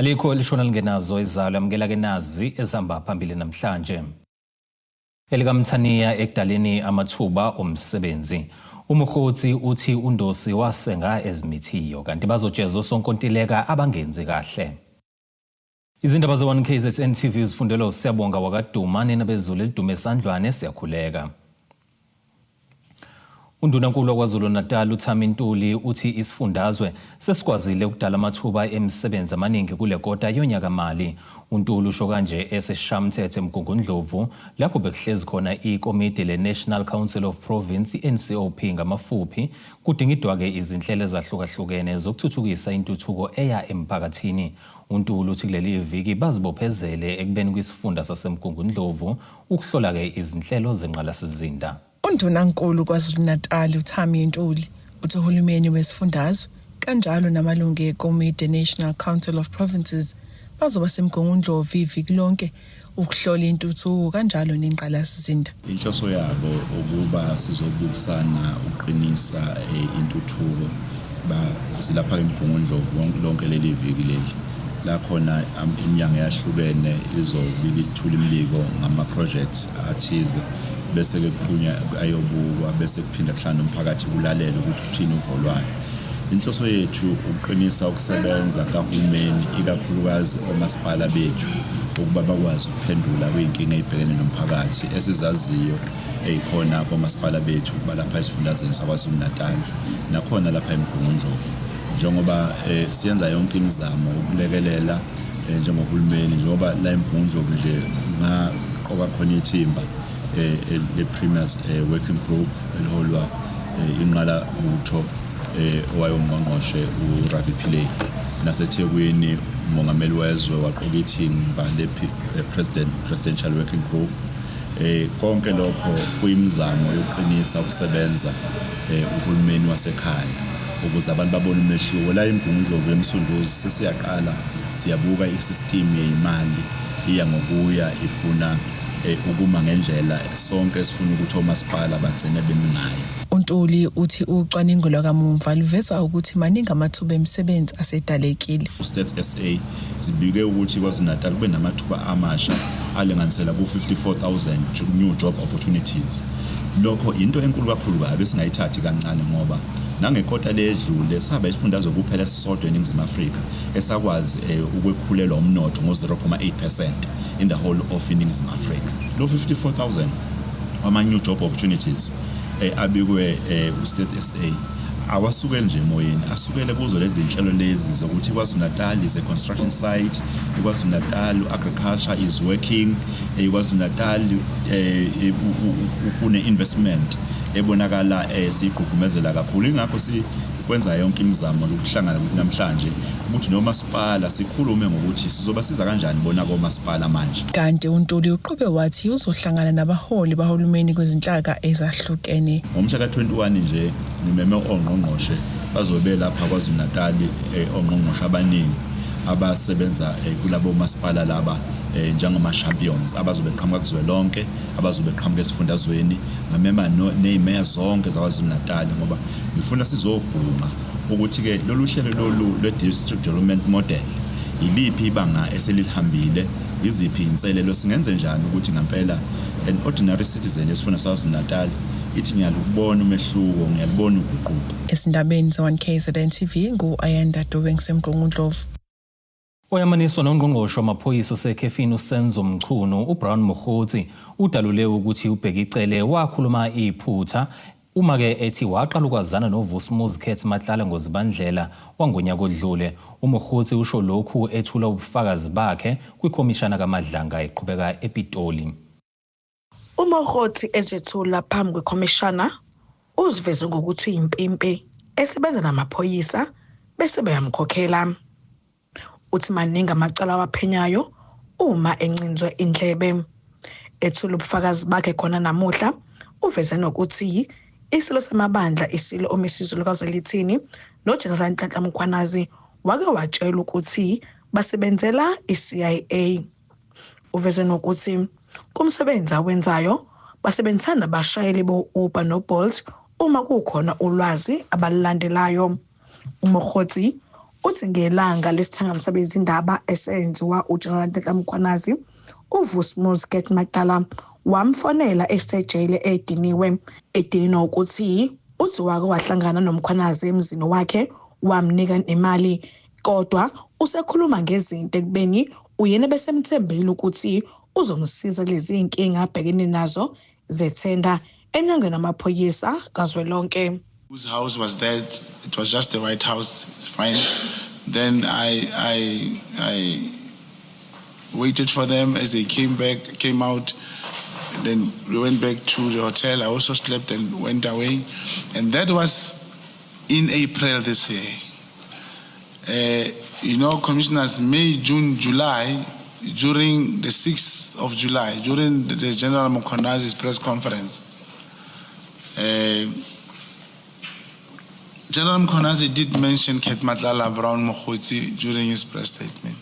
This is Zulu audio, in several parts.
Alikho elishona lingenazo izalo yamukela ke nazi ezihamba phambili namhlanje. Elikamthaniya ekudaleni amathuba omsebenzi. Umkhotsi uthi uNdosi wasenga ezimithiyo kanti bazojezwa sonkontileka abangenzi kahle. Izindaba ze1 KZN TV zifundelo siyabonga wakaduma nenabezulu elidume esandlwane siyakhuleka. Undunankulu kwaZulu Natal uThami Ntuli uthi isifundazwe sesikwazile ukudala amathuba emisebenzi amaningi kule kota yonyaka mali. uNtuli usho kanje eseshamthethe eMgungundlovu lapho bekuhlezi khona ikomiti leNational Council of Province NCOP ngamafuphi kudingidwa ke izinhlelo ezahlukahlukene zokuthuthukisa intuthuko eya emphakathini. uNtuli uthi kuleli viki bazibophezele ekubeni kwisifunda saseMgungundlovu ukuhlola ke izinhlelo zenqalasizinda. Undunankulu kwaZulu Natal uThami Ntuli uthi uhulumeni wesifundazwe kanjalo namalungu ekomiti National Council of Provinces bazoba semgungundlovu iviki lonke ukuhlola intuthuko kanjalo nenqalasizinda. Inhloso yabo ukuba sizobukisana uqinisa intuthuko silapha emgungundlovu lonke leli viki leli. La khona inyanga yahlukene izobika ithula imibiko ngama projects athize bese ke kuphunya ayobukwa bese kuphinda kuhlangana umphakathi kulalela ukuthi kuthini uvolwayo. Inhloso yethu uqinisa ukusebenza kahulumeni ikakhulukazi omasipala bethu ukuba bakwazi ukuphendula kwinkinga ezibhekene nomphakathi esizaziyo ezikhona komasipala bethu balapha esifundazweni saKwaZulu Natal nakhona lapha eMgungundlovu. Njengoba siyenza yonke imizamo ukulekelela njengohulumeni njengoba la eMgungundlovu nje ngaqoka khona ithimba le Premiers Working Group eliholwa inqala butho owayongqongqoshe uRavi Pillay naseThekwini umongameli wezwe waqoka ithimba le Presidential Working Group. Konke lokho kuyimizamo yokuqinisa ukusebenza uhulumeni wasekhaya ukuze abantu babone umehluko. La eMgungundlovu eMsunduzi sesiyaqala siyabuka isystem yezimali iya ngokuya ifuna ukuma ngendlela sonke sifuna ukuthi omasipala bagcine bemingayo. uNtuli uthi ucwaningo lwakamumva luveza ukuthi maningi amathuba emisebenzi asedalekile. State SA zibike ukuthi kwaZulu Natal kube namathuba amasha alinganisela ku-54,000 new job opportunities. Lokho into enkulu kakhulu kabe singayithathi kancane ngoba nangekota ledlule saba isifundazwe kuphela sisodwa eNingizimu Afrika esakwazi ukwekhulelwa umnotho ngo-0.8% in the whole of Ningizimu Afrika. Lo 54,000 ama new job opportunities abikwe uState SA awasukele nje emoyeni, asukele kuzo lezi zinhlelo lezi zokuthi kwaZulu Natal is a construction site, kwaZulu Natal agriculture is working, kwaZulu Natal kune investment ebonakala sigqugqumezela kakhulu. Ingakho sikwenza yonke imizamo lokuhlangana namhlanje ukuthi nomasipala sikhulume ngokuthi sizobasiza kanjani bona komasipala manje. Kanti uNtuli uqhube wathi uzohlangana nabaholi bahulumeni kwezinhlaka ezahlukene. Ngomhla ka-21 nje nimeme ongqongqoshe bazobe lapha kwaZulu Natal ongqongqoshe abaningi abasebenza kulabo masipala laba njengoma champions abazobe qhamuka kuzwelonke abazobe qhamuka esifundazweni ngamema nezimeya zonke zaKwaZulu Natal ngoba ngifuna sizobhunga ukuthi ke lolu hlelo lolu le district development model iliphi ibanga eselihambile, iziphi inselelo singenze njani ukuthi ngempela an ordinary citizen esifuna saKwaZulu Natal ithi ngiyalubona umehluko, ngiyalubona uguquko. Esindabeni ze1 KZN TV nguAyanda Dube semgungundlovu. Oyamaniswa nongqongqoshe wamaphoyisa osekhefini uSenzo Mchunu uBrown Mkhotsi udalule ukuthi ubhekicele wakhuluma iphutha uma ke ethi waqala ukwazana noVusumuzi Khethi Matlala ngozibandlela wangonyaka odlule. uMkhotsi usho lokhu ethula ubufakazi bakhe kwikhomishana kaMadlanga eqhubeka ePitoli. uMkhotsi ezethula phambi kwekhomishana uziveze ngokuthi uyimpimpi esebenza namaphoyisa bese bayamkhokhela. Uthi maningi amacala waphenyayo uma encinzwe indlebe. Ethula ubufakazi bakhe khona namuhla uveze nokuthi isilo samabandla isilo omisizo likaZalithini noGeneral Nhlanhla Mkhwanazi wake watshela ukuthi basebenzela iCIA. Uveze nokuthi kumsebenzi awenzayo basebenzisana nabashayeli bo-Uber no-Bolt uma kukhona ulwazi abalandelayo. uMkhotsi uthi ngelanga lesithangamisa bezindaba esenziwa uGeneral Ntaka Mkhwanazi, uVusmuzi Get Magdala wamfonela esejele ediniwe edinwa ukuthi uthi wake wahlangana noMkhwanazi emzini wakhe wamnika imali kodwa usekhuluma ngezinto ekubeni uyena besemthembele ukuthi uzomsiza lezi inkinga abhekene nazo zethenda enyangeni amaphoyisa kazwelonke. Whose house was that? It was just the White House. It's fine. Then I waited for them as they came out. And then we went back to the hotel. I also slept and went away. And that was in April this year. Commissioners, May, June, July, during the 6th of July, during the General Mkhwanazi's press conference, General Mkhwanazi did mention Ket Matlala Brown Mokhotsi during his press statement.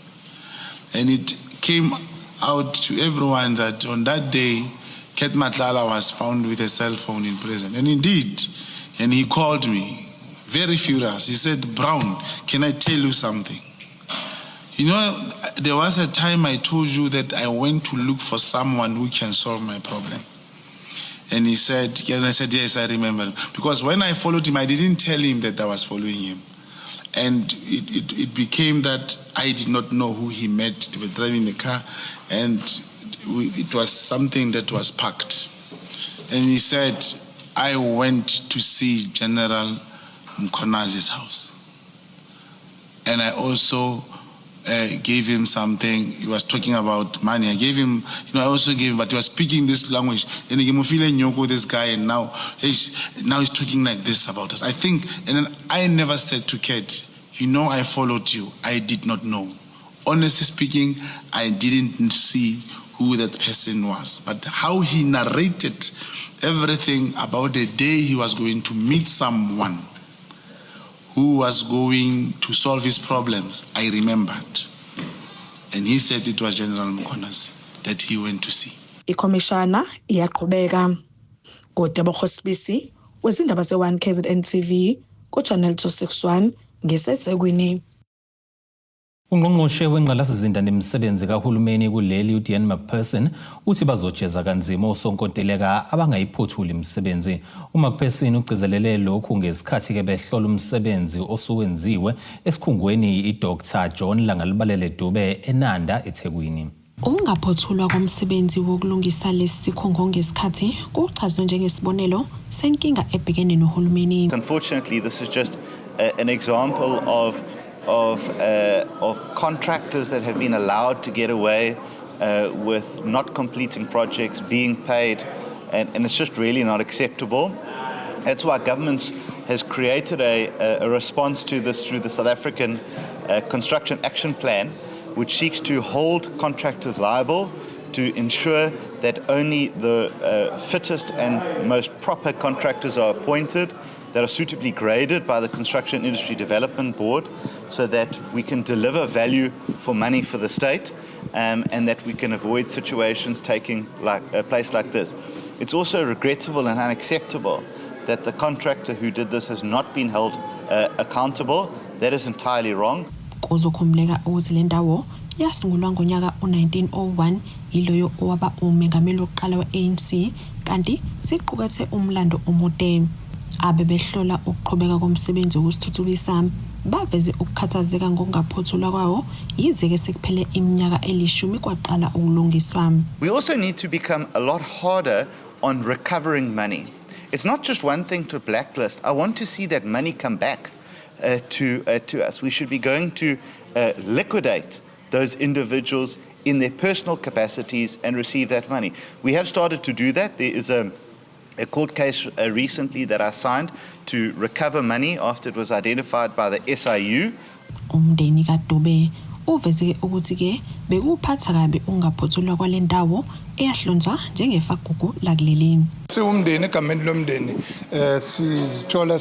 And it came out to everyone that on that day, Ket Matlala was found with a cell phone in prison. And indeed, and he called me, very furious. He said, "Brown, can I tell you something? There was a time I told you that I went to look for someone who can solve my problem." And he said, and I said, "Yes, I remember." Because when I followed him, I didn't tell him that I was following him. And it became that I did not know who he met. They were driving the car, and it was something that was packed. And he said, "I went to see General Mkhwanazi's house. And I also gave him something." He was talking about money. I gave him, I also gave him, but he was speaking this language. And he feeling this guy, and now he's talking like this about us. I think, and then I never said to Ket, "I followed you." I did not know. Honestly speaking, I didn't see who that person was. But how he narrated everything about the day he was going to meet someone who was going to solve his problems, I remembered. And he said it was General Mkhwanazi that he went to see. Ikomishana iyaqhubeka. Godebo Khosibisi, wezindaba ze-1 KZN TV, kuChannel 261, ngiseThekwini. Ungqongqoshe wengqalasizinda nemisebenzi kahulumeni kuleli uDian McPherson uthi bazojeza kanzima osonkontileka abangayiphothuli imisebenzi. uMcPherson ugcizelele lokhu ngesikhathi ke behlola umsebenzi osuwenziwe esikhungweni iDr John Langalibalele Dube eNanda eThekwini. Ungaphothulwa komsebenzi wokulungisa lesikhungo ngesikhathi kuchazwe njengesibonelo senkinga ebhekene nohulumeni. Unfortunately, this is just an example of contractors that have been allowed to get away with not completing projects, being paid, and it's just really not acceptable. That's why government has created a response to this through the South African Construction Action Plan, which seeks to hold contractors liable to ensure that only the fittest and most proper contractors are appointed, that are suitably graded by the Construction Industry Development Board, so that we can deliver value for money for the state, and that we can avoid situations taking place like this. It's also regrettable and unacceptable that the contractor who did this has not been held accountable. That is entirely wrong. Kuzokhumuleka ukuthi le ndawo yasungulwa ngonyaka u1901 iloyo owaba umengameli wokuqala we-ANC kanti siqukethe umlando omude. Abebehlola ukuqhubeka komsebenzi wokusithuthukisa baveze ukukhathazeka ngokungaphothulwa kwawo yize ke sekuphele iminyaka elishumi kwaqala ukulungiswa. We also need to become a lot harder on recovering money. It's not just one thing to blacklist. I want to see that money come back to us. We should be going to liquidate those individuals in their personal capacities and receive that money. We have started to do that. There is a court case recently that I signed to recover money after it was identified by the SIU. Umndeni kaDube uveze ukuthi ke bekuphatha kabi ungaphothulwa kwale ndawo eyahlonzwa njengefagugu lakuleli. Siwumndeni egameni lomndeni sizithola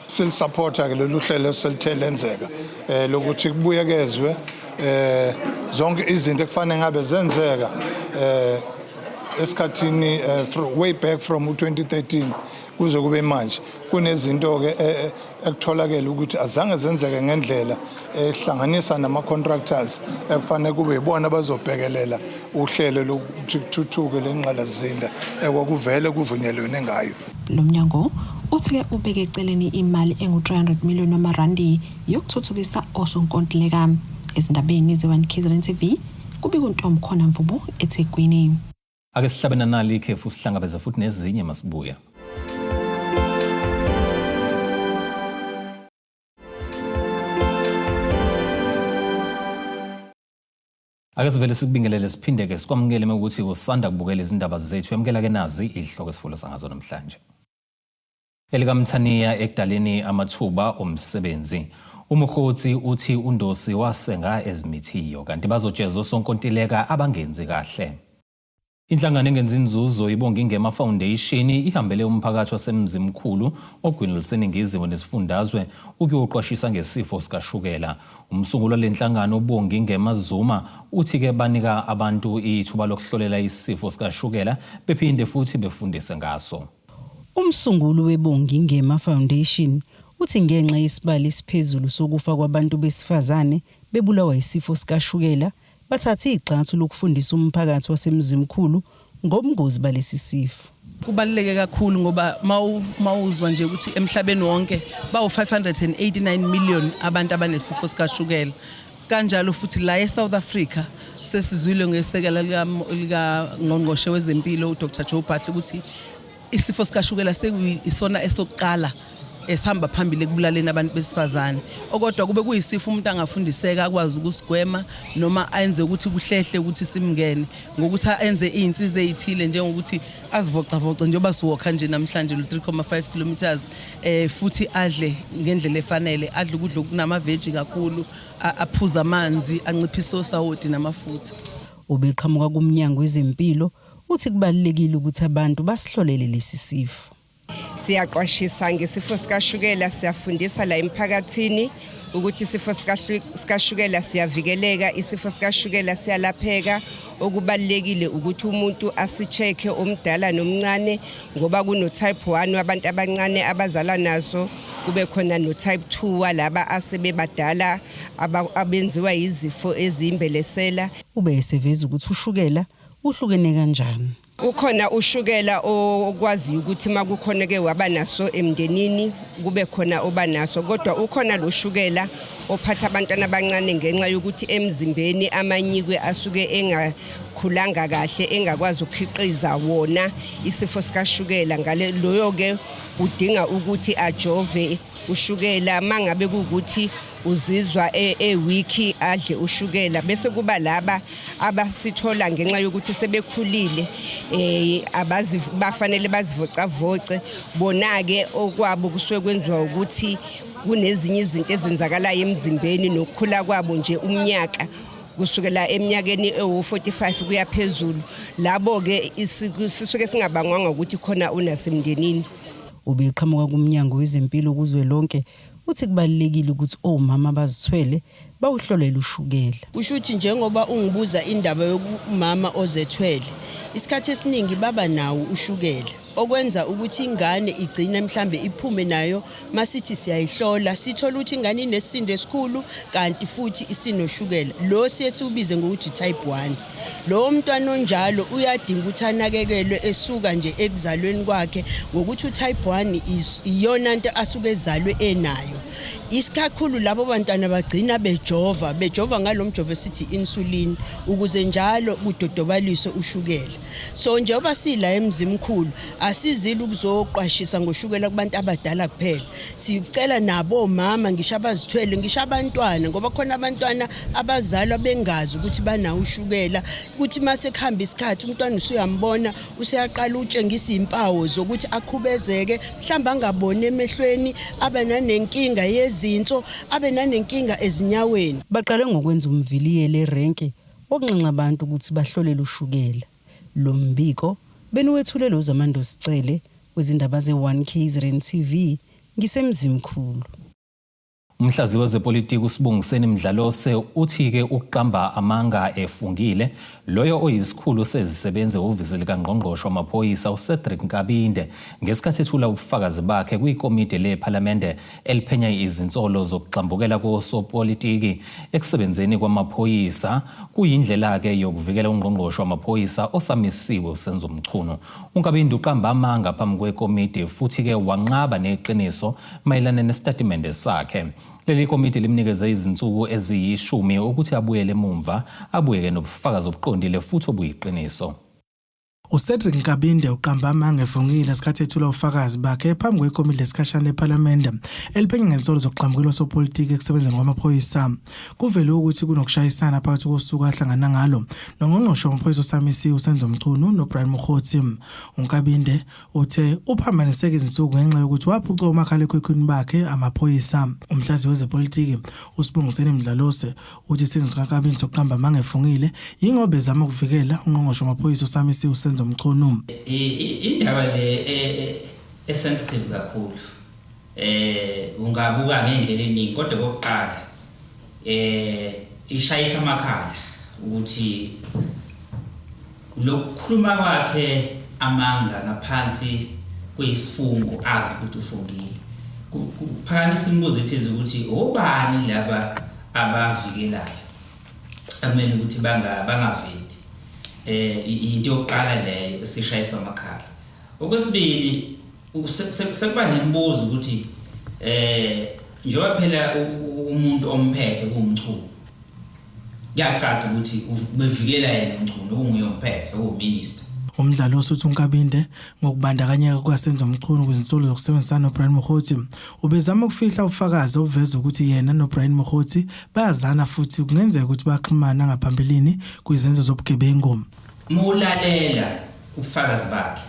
silisupporta ke lolu hlelo selithelenzeka lokuthi kubuyekezwe zonke izinto ekufanele ngabe zenzeka esikhathini way back from 2013 kuze kube manje kunezinto ke ekutholakala ukuthi azange zenzeke ngendlela ehlanganisa nama contractors ekufanele kube yibona bazobhekelela uhlelo lokuthi kuthuthuke lenqalazinda ekwakuvele kuvunyelwene ngayo. Lo mnyango uthi ubeke eceleni imali engu-300 million wamarandi yokuthuthukisa osonkontileka. Ezindabeni ze-1 KZN TV kubika uNtombi khona Mvubu eThekwini. Ake sihlabena nali ikhefu sihlangabeza futhi nezinye masibuya. Ake sivele sikubingelele siphindeke sikwamukele ukuthi usanda kubukela izindaba zethu yamkela ke nazi ihloko esifulo sangazo namhlanje. Elikamthaniya ekudaleni amathuba omsebenzi. Umkhotsi uthi uNdosi wasenga ezimithiyo kanti bazojezwa osonkontileka abangenzi kahle. Inhlangano engenza inzuzo ibonga ingema foundation ihambele umphakathi wasemzimkhulu ogwini liseningizimu nesifundazwe ukuyoqwashisa ngesifo sikashukela. Umsunguli walenhlangano ubonga ingema Zuma uthi ke banika abantu ithuba lokuhlolela isifo sikashukela bephinde futhi befundise ngaso. Umsunguli webonga ingema foundation uthi ngenxa yesibali esiphezulu sokufa kwabantu besifazane bebulawa isifo sikashukela bathatha igxathu lokufundisa umphakathi wasemzimkhulu ngobungozi balesi sifo. Kubaluleke kakhulu ngoba mawuzwa nje ukuthi emhlabeni wonke bawu 589 million abantu abanesifo sikashukela. Kanjalo futhi la eSouth Africa sesizwile ngesekela lika ngqongqoshe wezempilo uDr Joe Phaahla ukuthi isifo sikashukela sekuyisona esokuqala esihamba phambili ekubulaleni abantu besifazane. Okodwa kube kuyisifo umuntu angafundiseka akwazi ukusigwema noma ayenze ukuthi kuhlehle ukuthi simngene ngokuthi ayenze izinsiza ezithile njengokuthi azivocavoce njengoba siwokha nje namhlanje 3.5 kilometers futhi adle ngendlela efanele, adle ukudla okunama veggie kakhulu, aphuza amanzi, anciphise osawoti namafutha. Ubeqhamuka kumnyango wezempilo uthi kubalulekile ukuthi abantu basihlolele lesi sifo. Siyaqwashisa ngesifo sikashukela, siyafundisa la emphakathini ukuthi isifo sikashukela siyavikeleka, isifo sikashukela siyalapheka. Okubalulekile ukuthi umuntu asicheke omdala nomncane ngoba kuno type 1 wabantu abancane abazala naso, kube khona no type 2 walaba asebebadala abenziwa izifo ezimbelesela. Ube eseveza ukuthi ushukela uhlukene kanjani. Ukhona ushukela okwazi ukuthi makukhona ke wabanaso emndenini kube khona obanaso, kodwa ukhona lo shukela ophatha abantwana abancane ngenxa yokuthi emzimbeni amanyikwe asuke engakhulanga kahle, engakwazi ukukhiqiza wona isifo sikashukela. Ngale loyo ke udinga ukuthi ajove ushukela mangabe kuukuthi uzizwa ewiki adle ushukela. Bese kuba laba abasithola ngenxa yokuthi sebekhulile bafanele bazivocavoce, bona ke okwabo kusuke kwenziwa ukuthi kunezinye izinto ezenzakalayo emzimbeni nokukhula kwabo nje umnyaka kusukela eminyakeni ewu45 kuya phezulu. Labo ke sisuke singabangwanga ukuthi khona unasemndenini. Ubeqhamuka kumnyango wezempilo kuzwe lonke uthi kubalulekile ukuthi omama bazithwele bawuhlolele ushukela. Ushuthi njengoba ungibuza indaba yokumama ozethwele, isikhathi esiningi baba nawo ushukela, okwenza ukuthi ingane igcine mhlambe iphume nayo masithi siyayihlola sithola ukuthi ingane inesisindo esikhulu kanti futhi isinoshukela. Lo siyesiubize ngokuthi type 1. Lo mntwana onjalo uyadinga ukuthi anakekelwe esuka nje ekuzalweni kwakhe ngokuthi utype 1 iyona into asuke ezalwe enayo. Isikakhulu labo bantwana bagcina bejova ngalomjovo esithi insulin ukuze njalo kudodobaliswe ushukela. So njengoba sila emzimkhulu asizile ukuzoqwashisa ngoshukela kubantu abadala kuphela, sicela nabo mama ngisho abazithwele ngisho abantwana ngoba khona abantwana abazalwa bengazi ukuthi banawo ushukela, ukuthi mase kuhamba isikhathi umntwana usuyambona useyaqala utshengisa impawu zokuthi akhubezeke, mhlamba angabone emehlweni, abe nanenkinga yezinso, abe nanenkinga ezinyaweni. Baqale ngokwenza umviliyele erenke okunxenxa abantu ukuthi bahlolele ushukela. Lo mbiko benuwethulelo zamando sicele wezindaba ze1 KZN TV ngisemzimkhulu. Umhlaziyi wezepolitiki uSibongiseni Mdlalose uthi-ke ukuqamba amanga efungile loyo oyisikhulu sezisebenzi ehhovisi likaNgqongqoshe wamaphoyisa uCedric Nkabinde ngesikhathi ethula ubufakazi bakhe kwikomidi lephalamende eliphenya izinsolo zokuxambukela kosopolitiki ekusebenzeni kwamaphoyisa kuyindlela-ke yokuvikela uNgqongqoshe wamaphoyisa osamisiwe uSenzo Mchunu. uNkabinde uqamba amanga phambi kwekomidi futhi-ke wanqaba neqiniso mayelana nesitatimende sakhe. Leli komiti limnikeze izinsuku eziyishumi ukuthi abuyele emumva abuyeke nobufakazi obuqondile futhi obuyiqiniso. uCedric Nkabinde uqamba amanga efungile esikhathi ethula ubufakazi bakhe phambi kwekomidi lesikhashana lephalamende eliphenya ngezinsolo zokuxambukela osopolitiki ekusebenzeni kwamaphoyisa. Kuvele ukuthi kunokushayisana phakathi kosuku ahlangana ngalo noNgqongqoshe wamaphoyisa osamisiwe uSenzo Mchunu noBrian Mokgothi. uNkabinde uthe uphambaniseke izinsuku ngenxa yokuthi waphuca umakhalekhukhwini bakhe amaphoyisa. Umhlaziyi wezepolitiki uSibongiseni Mdlalose uthi isenzo sikaNkabinde sokuqamba amanga efungile yingoba ezama ukuvikela uNgqongqoshe wamaphoyisa osamisiwe uSenzo Mchunu. Indaba le sensitive kakhulu. Ungabuka ngendlela eningi kodwa kokuqala ishayisa amakhala ukuthi lokukhuluma kwakhe amanga ngaphansi kwesifungo azi ukuthi ufungile. Kuphakamisa imibuzo ethize ukuthi obani laba abavikelayo amele ukuthi bangaveli. Into yokuqala leyo sishayisa amakhala. Okwesibili sekuba nemibuzo ukuthi njengoba phela umuntu omphethe kuMchunu kuyacaca ukuthi bevikela yena uMchunu onguye omphethe ominister. Umdlalose uthi uNkabinde ngokubandakanyeka kwaSenzo Mchunu kwizinsolo zokusebenzisana noBrian Mokgothi ubezama ukufihla ubufakazi obuveza ukuthi yena noBrian Mokgothi bayazana futhi kungenzeka ukuthi baxhumana ngaphambilini kwizenzo zobugebengu. Mulalela ubufakazi bakhe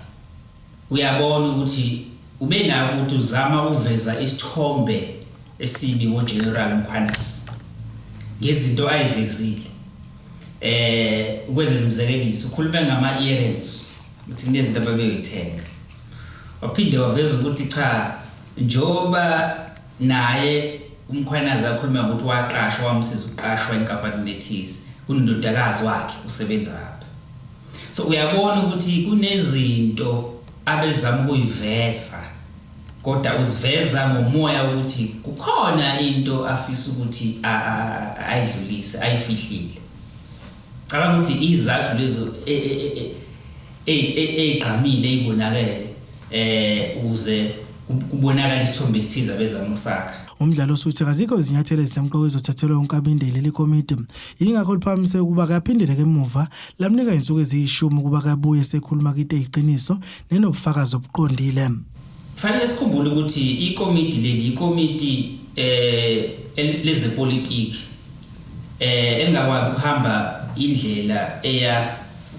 uyabona ukuthi ube nawo ukuthi uzama uveza isithombe esibi ngoGeneral Mkhwanazi ngezinto ayivezile. Ukwenza umzekeliso ukhuluma ngama earrings ukuthi kunezinto ababeyithenga. Waphinde waveza ukuthi cha njoba naye uMkhwanazi akhuluma ukuthi waqashwa wamsiza uqashwa enkampanini ethize kunododakazi wakhe usebenza lapha. So uyabona ukuthi kunezinto abezama ukuyiveza kodwa uziveza ngomoya ukuthi kukhona into afisa ukuthi ayidlulise ayifihlile. Cabanga ukuthi izathu lezo egqamile ibonakele uze kubonakala isithombe esithize abezama ukusakha. Umdlalose uthi azikho izinyathelo ezisemqoka ezothathelwa uNkabinde leli komiti ingakho liphakamise ukuba kaphindele emuva lamnika izinsuku eziyishumi ukuba kabuye sekhuluma kinte iqiniso nenobufakazi obuqondile. Kufanele sikhumbule ukuthi ikomiti lezepolitiki engakwazi ukuhamba indlela eya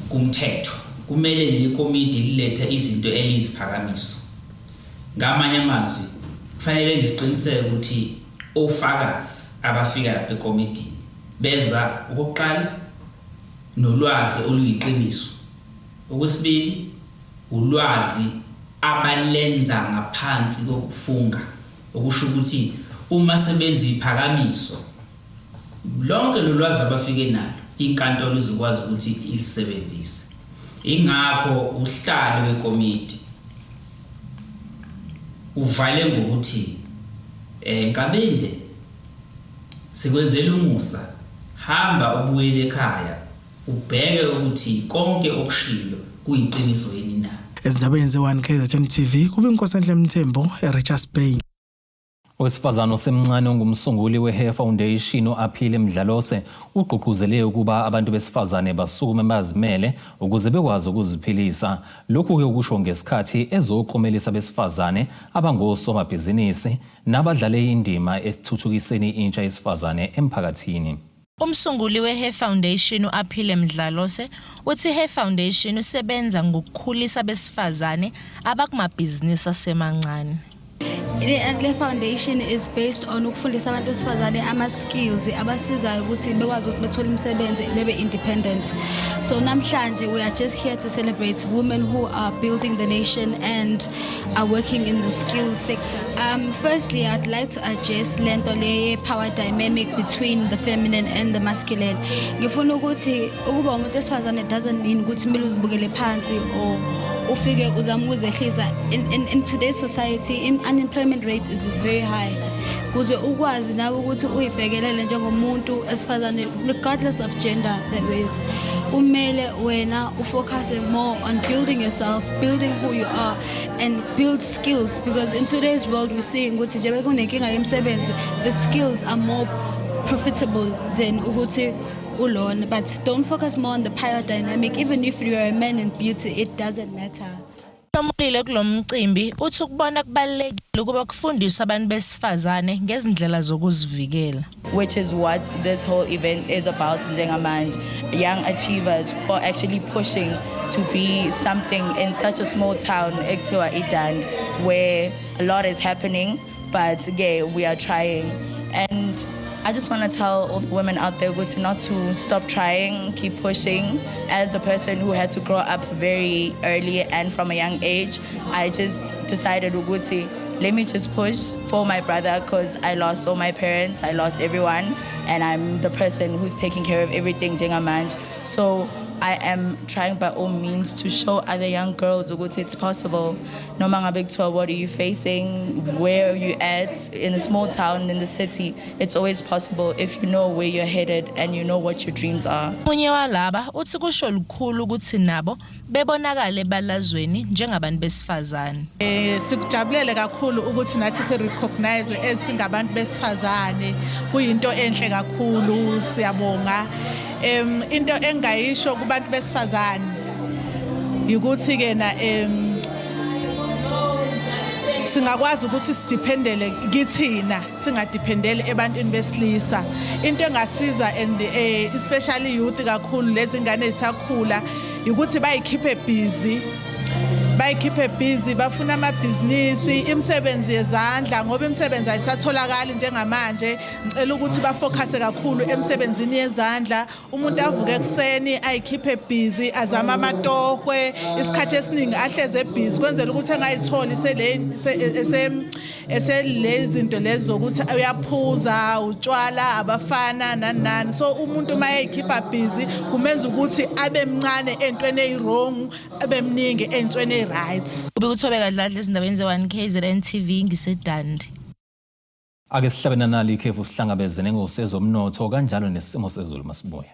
kumthetho kumele leli komiti lilethe izinto eliziphakamiso. Ngamanye amazwi kufanele ngisiqiniseke ukuthi ofakazi abafika lapha ekomidini beza ukuqala nolwazi oluyiqiniso. Okwesibili ulwazi abalenza ngaphansi kokufunga okusho ukuthi uma sebenza iphakamiso lonke lolwazi abafike nalo inkantolo izokwazi ukuthi ilisebenzise. Ingakho uhlalo wekomiti uvale ngokuthi Nkabinde sikwenzela umusa hamba ubuyele ekhaya ubheke ukuthi konke okushilo kuyiqiniso yini na. Ezindabeni ze1 KZN TV kube iNkosenhle Mthembo eRichards Bay. Owesifazane osemncane ongumsunguli weHair Foundation uAphile Mdlalose ugqugquzele ukuba abantu besifazane basukume bazimele ukuze bekwazi ukuziphilisa. Lokhu ke ukusho ngesikhathi ezoqomelisa besifazane abangosomabhizinisi nabadlale indima ethuthukiseni intsha yesifazane emphakathini. Umsunguli weHair Foundation uAphile Mdlalose uthi iHair Foundation usebenza ngokukhulisa besifazane abakumabhizinisi asemancane. Le foundation is based on ukufundisa abantu besifazane ama-skills abasizayo ukuthi bekwazi ukuthi bethole imisebenzi bebe independent. So namhlanje we are just here to celebrate women who are building the nation and are working in the skills sector. Firstly, I'd like to address lento le power dynamic between the feminine and the masculine. Ngifuna ukuthi ukuba umuntu wesifazane doesn't mean ukuthi kumele uzibukele phansi or ufike uzama ukuzehlisa. In today's society, unemployment rate is very high. Kuze ukwazi nawe ukuthi uyibhekelele njengomuntu esifazane regardless of gender that is. Kumele wena ufocus more on building yourself, building who you are and build skills, because in today's world we're seeing ukuthi nje bekunenkinga yemsebenzi, the skills are more profitable than ukuthi ulona. But don't focus more on the power dynamic. Even if you are a man in beauty, it doesn't matter. Omulile kulomcimbi uthi ukubona kubalekile ukuba kufundiswe abantu besifazane ngezindlela zokuzivikela, which is what this whole event is about. Njengamanje, young achievers who are actually pushing to be something in such a small town, ekuthiwa iDand, where a lot is happening, but again, we are trying. And I just want to tell all the women out there not to stop trying, keep pushing. As a person who had to grow up very early and from a young age, I just decided, let me just push for my brother, because I lost all my parents, I lost everyone, and I'm the person who's taking care of everything, Njengamanje. So I am trying by all means to show other young girls it's possible. No matter what are you facing, where are you at, in a small town, in the city, it's always possible if you know where you're headed and you know what your dreams are. Munye walaba uthi kusho lukhulu ukuthi nabo bebonakala ebalazweni njengabantu besifazane. Sikujabulele kakhulu ukuthi nathi sirecognize as singabantu besifazane. Kuyinto enhle kakhulu, siyabonga. Into engayisho kubantu besifazane ukuthi kena singakwazi ukuthi sidependele kithina, singadependele ebantwini besilisa. Into engasiza and especially youth kakhulu lezi ngane ezisakhula ukuthi bayikhiphe busy, bafuna amabhizinisi, imisebenzi yezandla, ngoba imisebenzi ayisatholakali njengamanje. Ngicela ukuthi bafocus kakhulu emsebenzini yezandla. Umuntu avuke ekseni ayikhiphe busy, azama amatohwe, isikhathi esiningi ahleze busy kwenzela ukuthi angayitholi eselezi zinto lezi zokuthi uyaphuza, utshwala, abafana nani. So umuntu mayeyikhipha busy kumenza ukuthi abe mncane entweni eyirong, abe mningi entweni rights. Ubekuthobeka dladla ezindaweni ze1 KZN TV ngisedandi. Ake sihlabena nali ikhefu sihlangabezene ngosezomnotho kanjalo nesimo sezulu masibuya.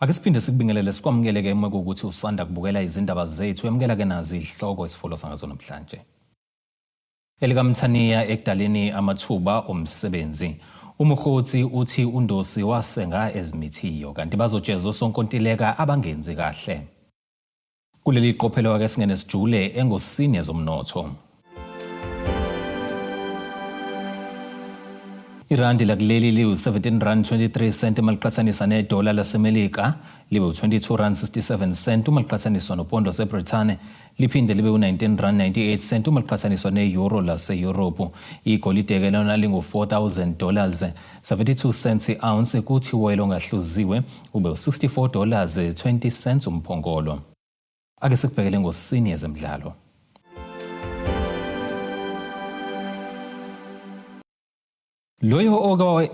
Ake siphinde sikubingelele sikwamukele emwe ukuthi usanda kubukela izindaba zethu, emukela ke nazi ihloko esifolo sangazo namhlanje. Elikamthaniya ekudaleni amathuba omsebenzi. Umkhotsi uthi uNdosi wasenga ezimithiyo kanti bazojezwa sonkontileka abangenzi kahle. Kuleli qophelo ake singene sijule engosini yezomnotho. Irandi lakuleli liwu 17 rand 23 cent maliqhathaniswa nedola lasemelika libe 22 rand 67 cent maliqhathaniswa nopondo seBrithani liphinde libe 19 rand 98 cent maliqhathaniswa neeuro laseEurope. Igolide ke lona lingu $4,000 72 cents iounce kuthi oil ongahluziwe ube $64 20 cents umphongolo. Ake sikubhekele ngosini yezemidlalo. Loyo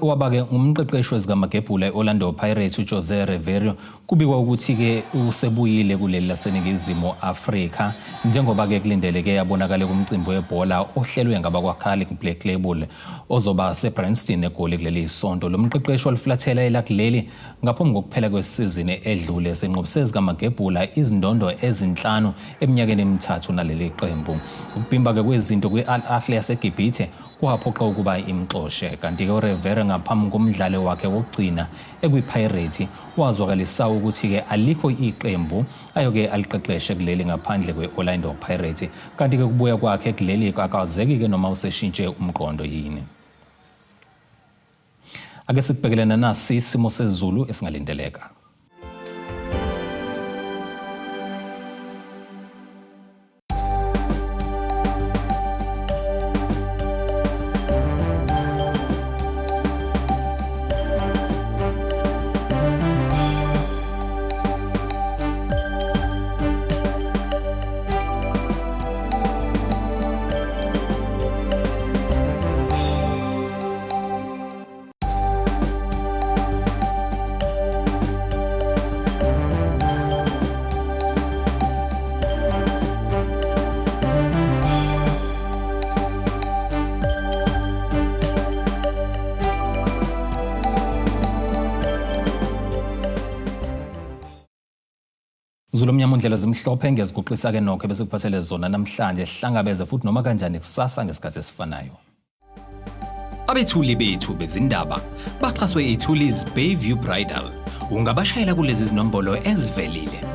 wabake umqeqeshi wezikamagebhula eOrlando Pirates uJose Riverio kubikwa ukuthi ke usebuyile kuleli laseningizimu Afrika njengoba ke kulindeleke yabonakala kumcimbi webhola ohlelwe ngabakwaKhali Black Label ozoba seBryanston eGoli kuleli isonto. Lo mqeqeshi waliflathela elakuleli ngaphambi kokuphela kwesizini edlule senqobisezi kamagebhula izindondo ezinhlanu eminyakeni emithathu naleli qembu. Ukubhimba ke kwezinto kweAl Ahly yaseGibhithe kwaphoqa ukuba imxoshe kanti ke uRivera ngaphambi komdlalo wakhe wokugcina ekwiPirates wazwakalisa ukuthi ke alikho iqembu ayoke aliqeqeshe kuleli ngaphandle kweOrlando Pirates kanti ke kubuya kwakhe kuleli akazeki ke noma useshintshe umqondo yini. Ake sikubhekelena nasi isimo sezulu esingalindeleka. Zulu mnyama undlela zimhlophe ngiyaziguqisa ke nokho bese kuphathele zona namhlanje sihlangabeze futhi noma kanjani kusasa ngesikhathi esifanayo. Abethuli bethu bezindaba baxhaswe iThulis Bayview Bridal. Ungabashayela kulezi zinombolo ezivelile